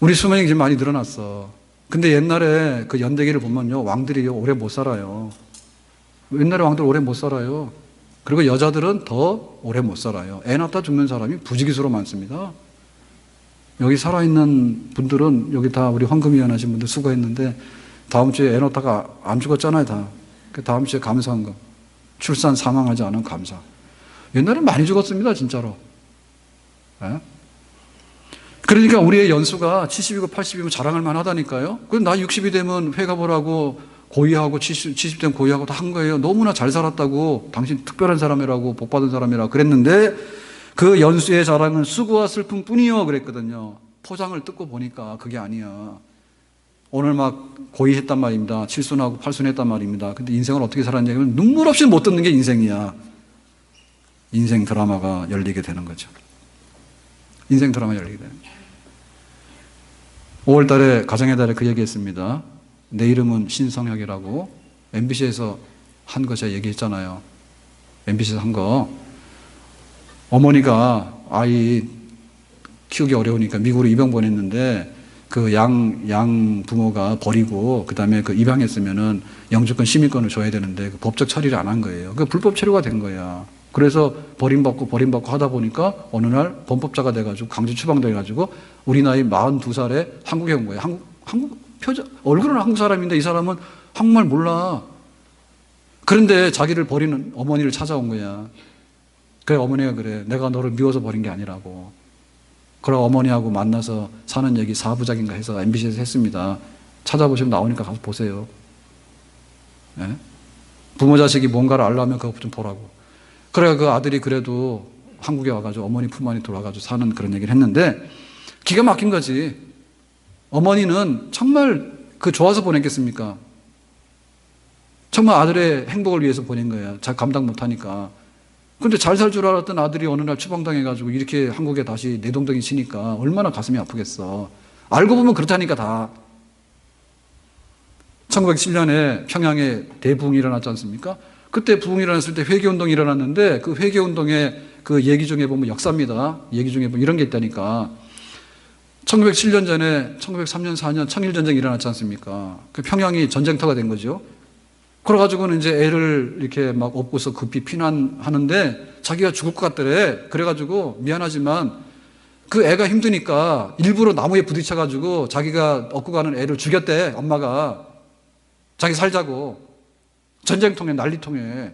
우리 수명이 지금 많이 늘어났어. 근데 옛날에 그 연대기를 보면요, 왕들이 오래 못 살아요. 옛날에 왕들 오래 못 살아요. 그리고 여자들은 더 오래 못 살아요. 애 낳다 죽는 사람이 부지기수로 많습니다. 여기 살아있는 분들은, 여기 다 우리 황금위원 하신 분들 수고했는데, 다음 주에 애 낳다가 안 죽었잖아요, 다. 그 다음 주에 감사한 거. 출산 사망하지 않은 감사. 옛날에 많이 죽었습니다, 진짜로. 예? 그러니까 우리의 연수가 70이고 80이면 자랑할 만하다니까요. 그럼 나 60이 되면 회가 보라고 고이하고 70대 고이하고 다 한 거예요. 너무나 잘 살았다고, 당신 특별한 사람이라고, 복받은 사람이라고 그랬는데 그 연수의 자랑은 수고와 슬픔 뿐이요 그랬거든요. 포장을 뜯고 보니까 그게 아니야. 오늘 막 고이했단 말입니다. 칠순하고 팔순했단 말입니다. 근데 인생을 어떻게 살았냐면 눈물 없이 못 듣는 게 인생이야. 인생 드라마가 열리게 되는 거죠. 인생 드라마 열리게 되는 거죠. 5월 달에 가정의 달에 그 얘기했습니다. 내 이름은 신성혁이라고 MBC에서 한 거 제가 얘기했잖아요. MBC에서 한 거. 어머니가 아이 키우기 어려우니까 미국으로 입양 보냈는데 그 양 부모가 버리고 그 다음에 그 입양했으면은 영주권 시민권을 줘야 되는데 그 법적 처리를 안 한 거예요. 그 불법 체류가 된 거야. 그래서 버림받고 하다 보니까 어느 날 범법자가 돼가지고 강제 추방돼가지고 우리 나이 42살에 한국에 온 거예요. 한국 표정, 얼굴은 한국 사람인데 이 사람은 한국말 몰라. 그런데 자기를 버리는 어머니를 찾아온 거야. 그래, 어머니가 그래. 내가 너를 미워서 버린 게 아니라고. 그러고 어머니하고 만나서 사는 얘기 4부작인가 해서 MBC에서 했습니다. 찾아보시면 나오니까 가서 보세요. 네? 부모 자식이 뭔가를 알려면 그거 좀 보라고. 그래, 그 아들이 그래도 한국에 와가지고 어머니 품 안에 들어와가지고 사는 그런 얘기를 했는데 기가 막힌 거지. 어머니는 정말 그 좋아서 보냈겠습니까? 정말 아들의 행복을 위해서 보낸 거야. 잘 감당 못하니까. 근데 잘 살 줄 알았던 아들이 어느 날 추방당해가지고 이렇게 한국에 다시 내동댕이 치니까 얼마나 가슴이 아프겠어. 알고 보면 그렇다니까 다. 1907년에 평양에 대부흥이 일어났지 않습니까? 그때 부흥이 일어났을 때 회계운동이 일어났는데 그 회계운동의 그 얘기 중에 보면 역사입니다. 얘기 중에 보면 이런 게 있다니까. 1907년 전에 1903년 4년 청일전쟁이 일어났지 않습니까? 그 평양이 전쟁터가 된 거죠. 그래가지고는 이제 애를 이렇게 막 업고서 급히 피난하는데 자기가 죽을 것 같더래. 그래가지고 미안하지만 그 애가 힘드니까 일부러 나무에 부딪혀가지고 자기가 업고 가는 애를 죽였대, 엄마가. 자기 살자고. 전쟁통에, 난리통에.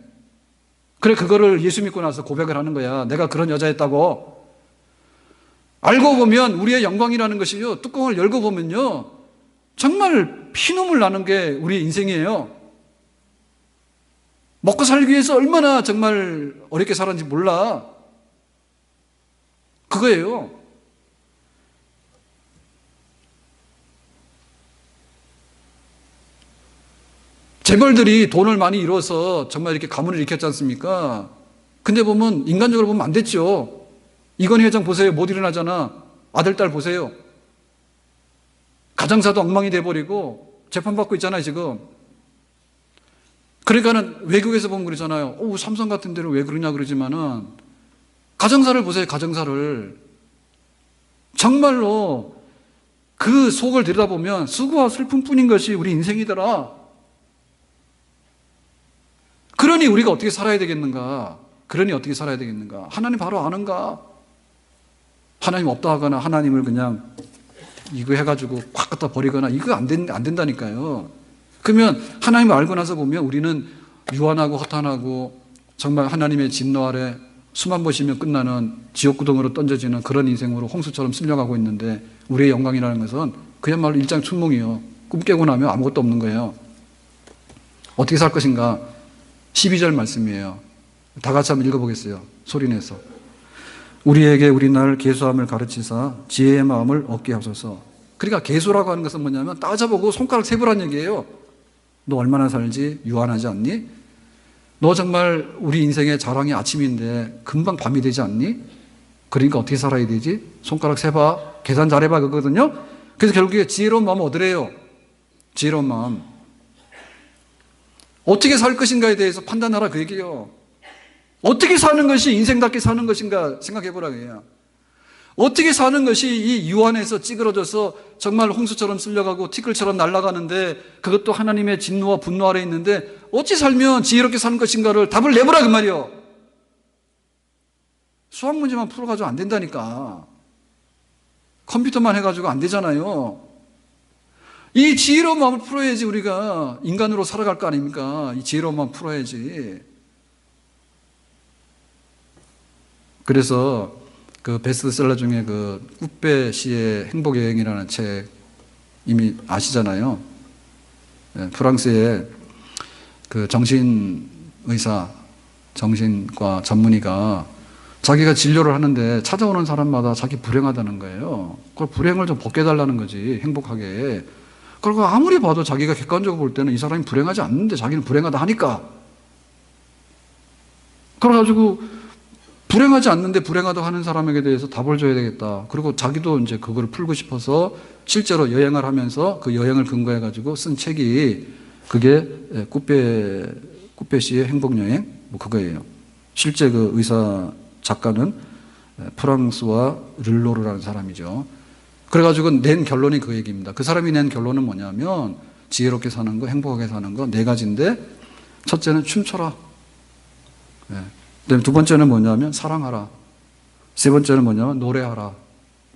그래, 그거를 예수 믿고 나서 고백을 하는 거야. 내가 그런 여자였다고. 알고 보면 우리의 영광이라는 것이요. 뚜껑을 열고 보면요. 정말 피눈물 나는 게 우리의 인생이에요. 먹고 살기 위해서 얼마나 정말 어렵게 살았는지 몰라. 그거예요. 재벌들이 돈을 많이 잃어서 정말 이렇게 가문을 일으켰지 않습니까? 근데 보면 인간적으로 보면 안 됐죠. 이건희 회장 보세요. 못 일어나잖아. 아들, 딸 보세요. 가정사도 엉망이 돼버리고 재판받고 있잖아요, 지금. 그러니까는 외국에서 보면 그러잖아요. 오, 삼성 같은 데는 왜 그러냐 그러지만은 가정사를 보세요, 가정사를. 정말로 그 속을 들여다보면 수고와 슬픔뿐인 것이 우리 인생이더라. 그러니 우리가 어떻게 살아야 되겠는가? 하나님 바로 아는가? 하나님 없다 하거나 하나님을 그냥 이거 해가지고 확 갖다 버리거나 이거 안 된다니까요. 그러면 하나님을 알고 나서 보면 우리는 유한하고 허탄하고 정말 하나님의 진노 아래 숨 한 번 쉬면 끝나는 지옥구덩으로 던져지는 그런 인생으로 홍수처럼 쓸려가고 있는데 우리의 영광이라는 것은 그야말로 일장춘몽이요. 꿈 깨고 나면 아무것도 없는 거예요. 어떻게 살 것인가? 12절 말씀이에요. 다 같이 한번 읽어보겠어요. 소리내서. 우리에게 우리 날 계수함을 가르치사 지혜의 마음을 얻게 하소서. 그러니까 계수라고 하는 것은 뭐냐면 따져보고 손가락 세보란 얘기예요. 너 얼마나 살지? 유한하지 않니? 너 정말 우리 인생의 자랑이 아침인데 금방 밤이 되지 않니? 그러니까 어떻게 살아야 되지? 손가락 세봐. 계산 잘해봐. 그거거든요. 그래서 결국에 지혜로운 마음 얻으래요. 지혜로운 마음. 어떻게 살 것인가에 대해서 판단하라 그 얘기예요. 어떻게 사는 것이 인생답게 사는 것인가 생각해보라 그래요. 어떻게 사는 것이 이 유한에서 찌그러져서 정말 홍수처럼 쓸려가고 티끌처럼 날아가는데 그것도 하나님의 진노와 분노 아래 있는데 어찌 살면 지혜롭게 사는 것인가를 답을 내보라 그 말이요. 수학 문제만 풀어가지고 안 된다니까. 컴퓨터만 해가지고 안 되잖아요. 이 지혜로운 마음을 풀어야지 우리가 인간으로 살아갈 거 아닙니까? 이 지혜로운 마음 풀어야지. 그래서 그 베스트셀러 중에 그 꾸빼 씨의 행복여행이라는 책 이미 아시잖아요. 프랑스의 그 정신의사, 정신과 전문의가 자기가 진료를 하는데 찾아오는 사람마다 자기 불행하다는 거예요. 그걸 불행을 좀 벗겨달라는 거지, 행복하게. 그리고 아무리 봐도 자기가 객관적으로 볼 때는 이 사람이 불행하지 않는데 자기는 불행하다 하니까. 그래가지고 불행하지 않는데 불행하다고 하는 사람에게 대해서 답을 줘야 되겠다. 그리고 자기도 이제 그걸 풀고 싶어서 실제로 여행을 하면서 그 여행을 근거해가지고 쓴 책이 그게 꾸페 씨의 행복여행? 뭐 그거예요. 실제 그 의사 작가는 프랑스와 르로르라는 사람이죠. 그래가지고 낸 결론이 그 얘기입니다. 그 사람이 낸 결론은 뭐냐면 지혜롭게 사는 거, 행복하게 사는 거 네 가지인데 첫째는 춤춰라. 그다음에 두 번째는 뭐냐면 사랑하라. 세 번째는 뭐냐면 노래하라.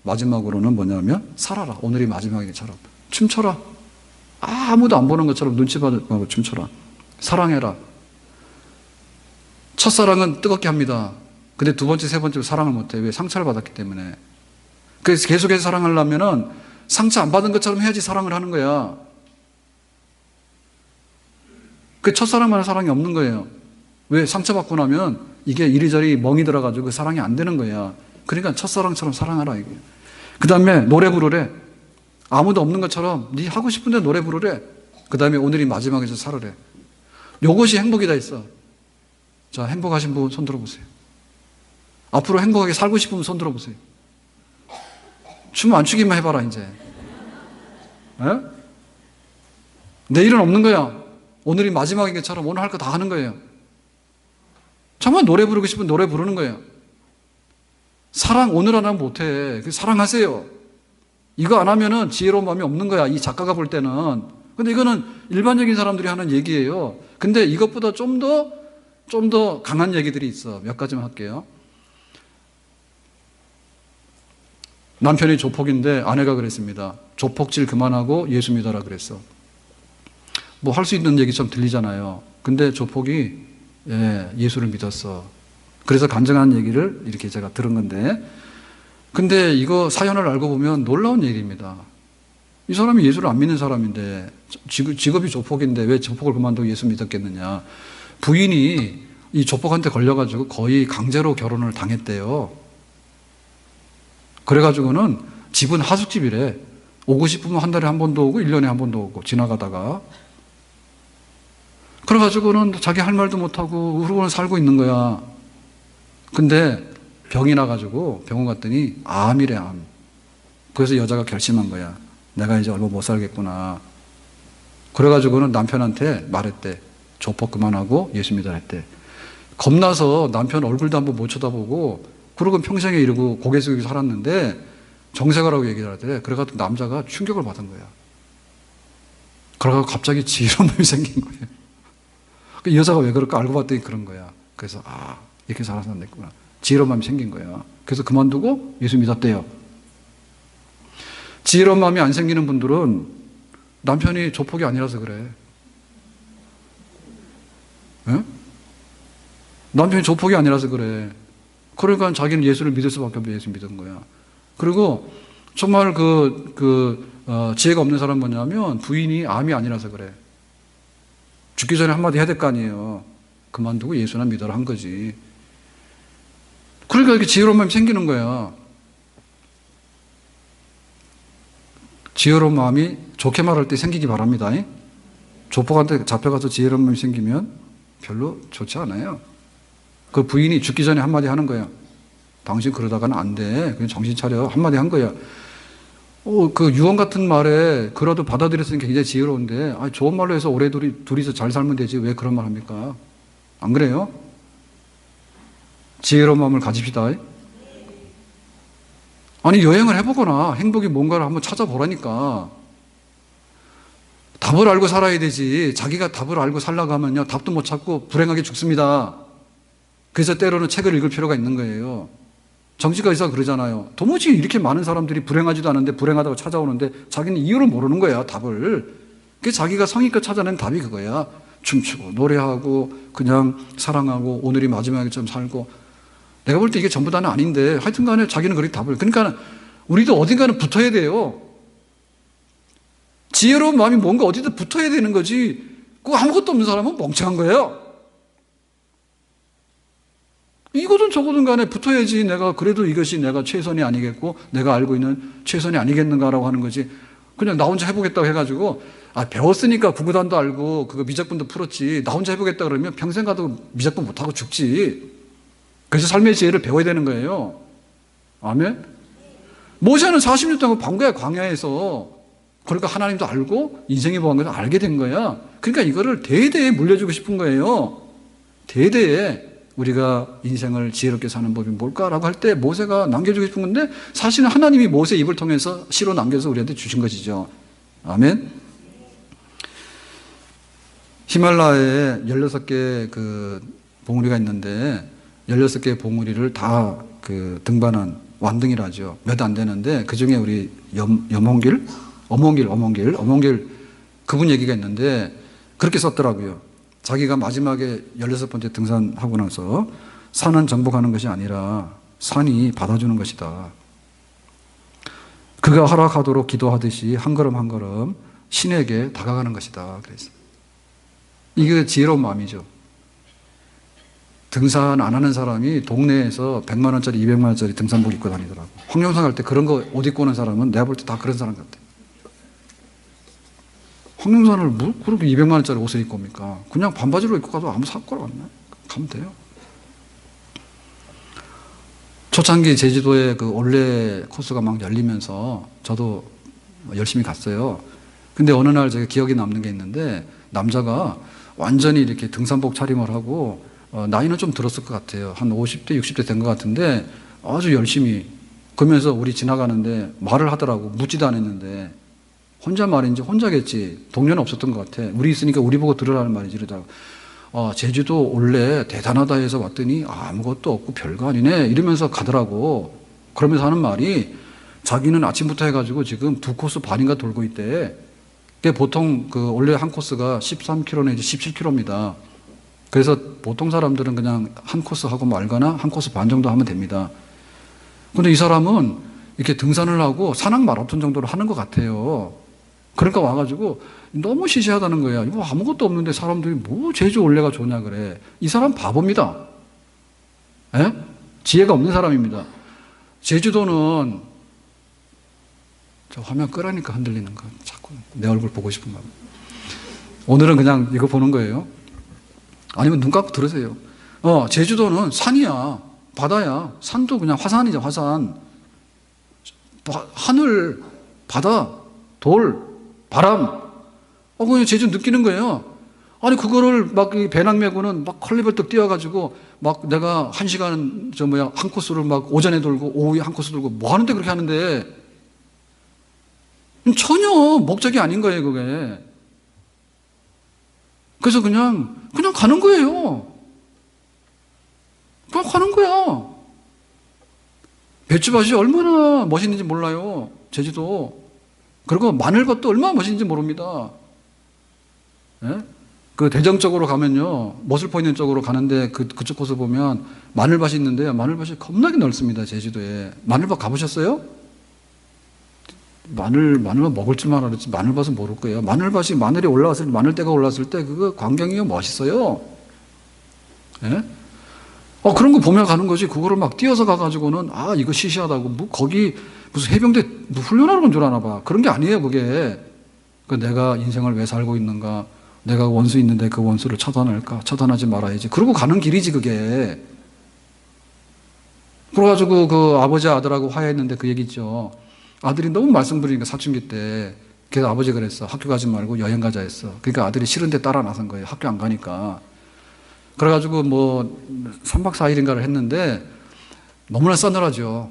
마지막으로는 뭐냐면 살아라. 오늘이 마지막이처럼 춤춰라. 아무도 안 보는 것처럼 눈치 봐도 춤춰라. 사랑해라. 첫사랑은 뜨겁게 합니다. 근데 두 번째, 세 번째 사랑을 못해. 왜? 상처를 받았기 때문에. 그래서 계속해서 사랑하려면은 상처 안 받은 것처럼 해야지 사랑을 하는 거야. 그 첫사랑만은 사랑이 없는 거예요. 왜? 상처받고 나면 이게 이리저리 멍이 들어가지고 그 사랑이 안 되는 거야. 그러니까 첫사랑처럼 사랑하라 이게. 그 다음에 노래 부르래. 아무도 없는 것처럼 네 하고 싶은데 노래 부르래. 그 다음에 오늘이 마지막에서 살으래. 요것이 행복이다 했어. 자, 행복하신 분 손 들어보세요. 앞으로 행복하게 살고 싶으면 손 들어보세요. 춤 안 추기만 해봐라 이제. 에? 내일은 없는 거야. 오늘이 마지막인 것처럼 오늘 할 거 다 하는 거예요. 정말 노래 부르고 싶으면 노래 부르는 거예요. 사랑 오늘 안 하면 못해. 사랑하세요. 이거 안 하면은 지혜로운 마음이 없는 거야. 이 작가가 볼 때는. 근데 이거는 일반적인 사람들이 하는 얘기예요. 근데 이것보다 좀 더 강한 얘기들이 있어. 몇 가지만 할게요. 남편이 조폭인데 아내가 그랬습니다. 조폭질 그만하고 예수 믿어라 그랬어. 뭐 할 수 있는 얘기처럼 들리잖아요. 근데 조폭이 예수를 믿었어. 그래서 간증한 얘기를 이렇게 제가 들은 건데, 근데 이거 사연을 알고 보면 놀라운 얘기입니다. 이 사람이 예수를 안 믿는 사람인데, 직업이 조폭인데 왜 조폭을 그만두고 예수 믿었겠느냐. 부인이 이 조폭한테 걸려가지고 거의 강제로 결혼을 당했대요. 그래가지고는 집은 하숙집이래. 오고 싶으면 한 달에 한 번도 오고 1년에 한 번도 오고 지나가다가. 그래가지고는 자기 할 말도 못하고 그러고는 살고 있는 거야. 근데 병이 나가지고 병원 갔더니 암이래, 암. 그래서 여자가 결심한 거야. 내가 이제 얼마 못 살겠구나. 그래가지고는 남편한테 말했대. 조폭 그만하고 예수 믿어라 했대. 겁나서 남편 얼굴도 한번 못 쳐다보고 그러고 평생에 이러고 고개 숙이고 살았는데 정색하라고 얘기를 하더래. 그래가지고 남자가 충격을 받은 거야. 그래가지고 갑자기 지혜로운 마음이 생긴 거예요. 그 여자가 왜 그럴까 알고 봤더니 그런 거야. 그래서 이렇게 살아서 안 됐구나. 지혜로운 마음이 생긴 거야. 그래서 그만두고 예수 믿었대요. 지혜로운 마음이 안 생기는 분들은 남편이 조폭이 아니라서 그래. 에? 남편이 조폭이 아니라서 그래. 그러니까 자기는 예수를 믿을 수밖에 없어. 예수 믿은 거야. 그리고 정말 지혜가 없는 사람은 뭐냐면 부인이 암이 아니라서 그래. 죽기 전에 한마디 해야 될 거 아니에요. 그만두고 예수나 믿어라 한 거지. 그러니까 이렇게 지혜로운 마음이 생기는 거야. 지혜로운 마음이 좋게 말할 때 생기기 바랍니다. 조폭한테 잡혀가서 지혜로운 마음이 생기면 별로 좋지 않아요. 그 부인이 죽기 전에 한마디 하는 거야. 당신 그러다가는 안 돼. 그냥 정신 차려. 한마디 한 거야. 그 유언 같은 말에 그라도 받아들였으니까 굉장히 지혜로운데, 좋은 말로 해서 오래 둘이서 잘 살면 되지. 왜 그런 말 합니까? 안 그래요? 지혜로운 마음을 가집시다. 아니, 여행을 해보거나 행복이 뭔가를 한번 찾아보라니까. 답을 알고 살아야 되지. 자기가 답을 알고 살려고 하면요, 답도 못 찾고 불행하게 죽습니다. 그래서 때로는 책을 읽을 필요가 있는 거예요. 정치가 의사가 그러잖아요. 도무지 이렇게 많은 사람들이 불행하지도 않은데 불행하다고 찾아오는데 자기는 이유를 모르는 거야, 답을. 그게 자기가 성의껏 찾아낸 답이 그거야. 춤추고 노래하고 그냥 사랑하고 오늘이 마지막에 좀 살고. 내가 볼 때 이게 전부 다는 아닌데 하여튼 간에 자기는 그렇게 답을. 그러니까 우리도 어딘가는 붙어야 돼요. 지혜로운 마음이 뭔가 어디든 붙어야 되는 거지. 그 아무것도 없는 사람은 멍청한 거예요. 이거든 저거든 간에 붙어야지 내가 그래도 이것이 내가 최선이 아니겠고 내가 알고 있는 최선이 아니겠는가라고 하는 거지. 그냥 나 혼자 해보겠다고 해가지고 배웠으니까 구구단도 알고 그거 미적분도 풀었지 나 혼자 해보겠다 그러면 평생 가도 미적분 못하고 죽지. 그래서 삶의 지혜를 배워야 되는 거예요. 아멘. 모세는 40년 동안 광야에 광야에서 그러니까 하나님도 알고 인생이 뭐한 것을 알게 된 거야. 그러니까 이거를 대대에 물려주고 싶은 거예요. 대대에 우리가 인생을 지혜롭게 사는 법이 뭘까라고 할 때 모세가 남겨주고 싶은 건데 사실은 하나님이 모세 입을 통해서 시로 남겨서 우리한테 주신 것이죠. 아멘. 히말라야에 16개 그 봉우리가 있는데 16개의 봉우리를 다 그 등반한 완등이라죠. 몇 안 되는데 그 중에 우리 어몽길 그분 얘기가 있는데 그렇게 썼더라고요. 자기가 마지막에 16번째 등산하고 나서 산은 정복하는 것이 아니라 산이 받아주는 것이다. 그가 허락하도록 기도하듯이 한 걸음 한 걸음 신에게 다가가는 것이다. 그랬어요. 이게 지혜로운 마음이죠. 등산 안 하는 사람이 동네에서 100만 원짜리 200만 원짜리 등산복 입고 다니더라고. 황룡산 갈 때 그런 거 옷 입고 오는 사람은 내가 볼 때 다 그런 사람 같아. 황룡산을 뭐 그렇게 200만 원짜리 옷을 입고 옵니까? 그냥 반바지로 입고 가도 아무 사고가 안 나요. 가면 돼요. 초창기 제주도에 그 올레 코스가 막 열리면서 저도 열심히 갔어요. 근데 어느 날 제가 기억에 남는 게 있는데 남자가 완전히 이렇게 등산복 차림을 하고 나이는 좀 들었을 것 같아요. 한 50대, 60대 된 것 같은데 아주 열심히 그러면서 우리 지나가는데 말을 하더라고. 묻지도 않았는데 혼자 말인지 혼자겠지. 동료는 없었던 것 같아. 우리 있으니까 우리 보고 들으라는 말이지. 이러다가 제주도 원래 대단하다 해서 왔더니 아무것도 없고 별거 아니네 이러면서 가더라고. 그러면서 하는 말이 자기는 아침부터 해가지고 지금 2코스 반인가 돌고 있대. 보통 그 원래 한 코스가 13km 내지 17km입니다. 그래서 보통 사람들은 그냥 한 코스 하고 말거나 한 코스 반 정도 하면 됩니다. 근데 이 사람은 이렇게 등산을 하고 산악 마라톤 정도를 하는 것 같아요. 그러니까 와가지고 너무 시시하다는 거야. 이거 아무것도 없는데 사람들이 뭐 제주 올레가 좋냐 그래. 이 사람 바보입니다. 에? 지혜가 없는 사람입니다. 제주도는 저 화면 끄라니까 흔들리는 거. 자꾸 내 얼굴 보고 싶은가 봐. 오늘은 그냥 이거 보는 거예요. 아니면 눈 감고 들으세요. 제주도는 산이야. 바다야. 산도 그냥 화산이죠. 화산. 하늘, 바다, 돌, 바람. 그냥 제주 느끼는 거예요. 아니 그거를 막 배낭 메고는 막 컬리벌떡 뛰어가지고 막 내가 1시간 한 코스를 막 오전에 돌고 오후에 한 코스 돌고 뭐 하는데 그렇게 하는데 전혀 목적이 아닌 거예요 그게. 그래서 그냥 가는 거예요. 그냥 가는 거야. 배추밭이 얼마나 멋있는지 몰라요. 제주도. 그리고 마늘밭도 얼마나 멋있는지 모릅니다. 예? 그 대정 쪽으로 가면요. 모슬포 있는 쪽으로 가는데 그쪽 코스 보면 마늘밭이 있는데 마늘밭이 겁나게 넓습니다. 제주도에. 마늘밭 가보셨어요? 마늘만 먹을 줄만 알았지 마늘밭은 모를 거예요. 마늘이 올라왔을 때 마늘대가 올라왔을 때 그거 광경이 멋있어요. 예? 그런 거 보며 가는 거지. 그거를 막 뛰어서 가가지고는 이거 시시하다고 뭐 거기 무슨 해병대 훈련하는 건 줄 아나 봐. 그런 게 아니에요 그게. 내가 인생을 왜 살고 있는가. 내가 원수 있는데 그 원수를 처단할까. 처단하지 말아야지. 그러고 가는 길이지 그게. 그래가지고 그 아버지 아들하고 화해했는데 그 얘기 있죠. 아들이 너무 말썽 부리니까 사춘기 때. 그래서 아버지가 그랬어. 학교 가지 말고 여행 가자 했어. 그러니까 아들이 싫은데 따라 나선 거예요. 학교 안 가니까. 그래가지고 뭐 3박 4일인가를 했는데 너무나 싸늘하죠.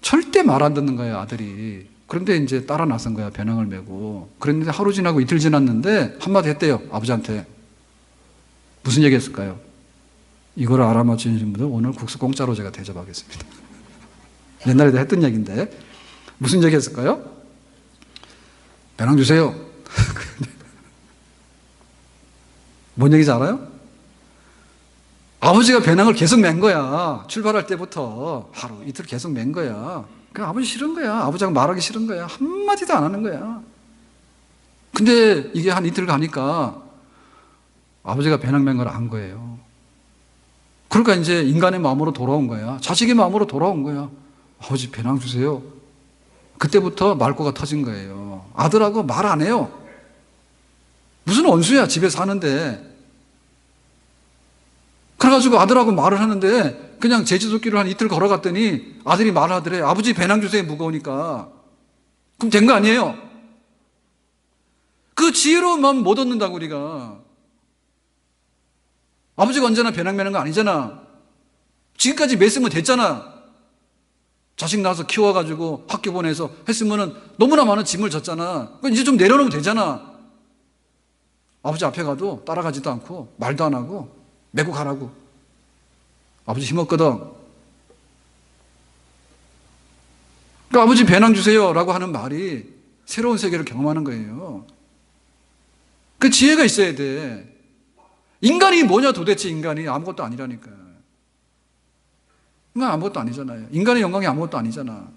절대 말 안 듣는 거예요 아들이. 그런데 이제 따라 나선 거야 배낭을 메고. 그랬는데 하루 지나고 이틀 지났는데 한마디 했대요 아버지한테. 무슨 얘기 했을까요? 이걸 알아맞히신 분들 오늘 국수 공짜로 제가 대접하겠습니다. 옛날에도 했던 얘기인데 무슨 얘기 했을까요? 배낭 주세요. 뭔 얘기인지 알아요? 아버지가 배낭을 계속 맨 거야. 출발할 때부터 하루 이틀 계속 맨 거야. 아버지 싫은 거야. 아버지하고 말하기 싫은 거야. 한마디도 안 하는 거야. 근데 이게 한 이틀 가니까 아버지가 배낭맨 걸 안 거예요. 그러니까 이제 인간의 마음으로 돌아온 거야. 자식의 마음으로 돌아온 거야. 아버지 배낭 주세요. 그때부터 말꼬가 터진 거예요. 아들하고 말 안 해요. 무슨 원수야, 집에 사는데. 그래가지고 아들하고 말을 하는데 그냥 제주도길을 한 이틀 걸어갔더니 아들이 말하더래. 아버지 배낭 주세요, 무거우니까. 그럼 된 거 아니에요? 그 지혜로운 마음 못 얻는다고 우리가. 아버지가 언제나 배낭 매는 거 아니잖아. 지금까지 맸으면 됐잖아. 자식 낳아서 키워가지고 학교 보내서 했으면 너무나 많은 짐을 졌잖아. 이제 좀 내려놓으면 되잖아. 아버지 앞에 가도 따라가지도 않고 말도 안 하고 메고 가라고. 아버지 힘없거든. 그러니까 아버지 배낭 주세요 라고 하는 말이 새로운 세계를 경험하는 거예요. 그 지혜가 있어야 돼. 인간이 뭐냐 도대체. 인간이 아무것도 아니라니까. 인간 아무것도 아니잖아요. 인간의 영광이 아무것도 아니잖아.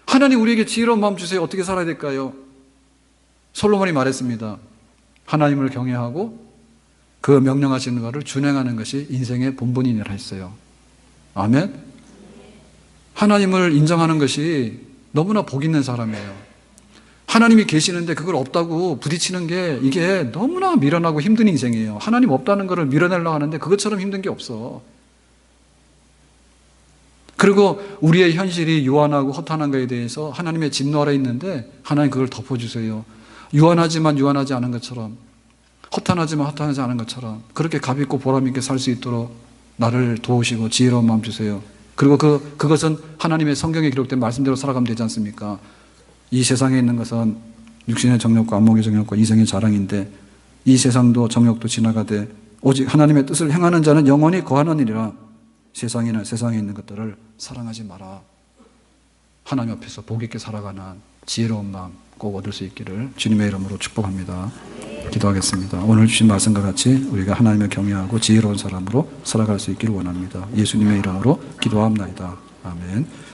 하나님 우리에게 지혜로운 마음 주세요. 어떻게 살아야 될까요? 솔로몬이 말했습니다. 하나님을 경외하고 그 명령하시는 것을 준행하는 것이 인생의 본분이니라 했어요. 아멘. 하나님을 인정하는 것이 너무나 복 있는 사람이에요. 하나님이 계시는데 그걸 없다고 부딪히는 게 이게 너무나 미련하고 힘든 인생이에요. 하나님 없다는 것을 밀어내려고 하는데 그것처럼 힘든 게 없어. 그리고 우리의 현실이 유한하고 허탄한 것에 대해서 하나님의 진노 아래 있는데 하나님 그걸 덮어주세요. 유한하지만 유한하지 않은 것처럼, 허탄하지만 허탄하지 않은 것처럼 그렇게 가볍고 보람있게 살 수 있도록 나를 도우시고 지혜로운 마음 주세요. 그리고 그것은 하나님의 성경에 기록된 말씀대로 살아가면 되지 않습니까? 이 세상에 있는 것은 육신의 정욕과 안목의 정욕과 이성의 자랑인데 이 세상도 정욕도 지나가되 오직 하나님의 뜻을 행하는 자는 영원히 거하느니라. 세상이나 세상에 있는 것들을 사랑하지 마라. 하나님 앞에서 복 있게 살아가는 지혜로운 마음 꼭 얻을 수 있기를 주님의 이름으로 축복합니다. 기도하겠습니다. 오늘 주신 말씀과 같이 우리가 하나님을 경외하고 지혜로운 사람으로 살아갈 수 있기를 원합니다. 예수님의 이름으로 기도합니다. 아멘.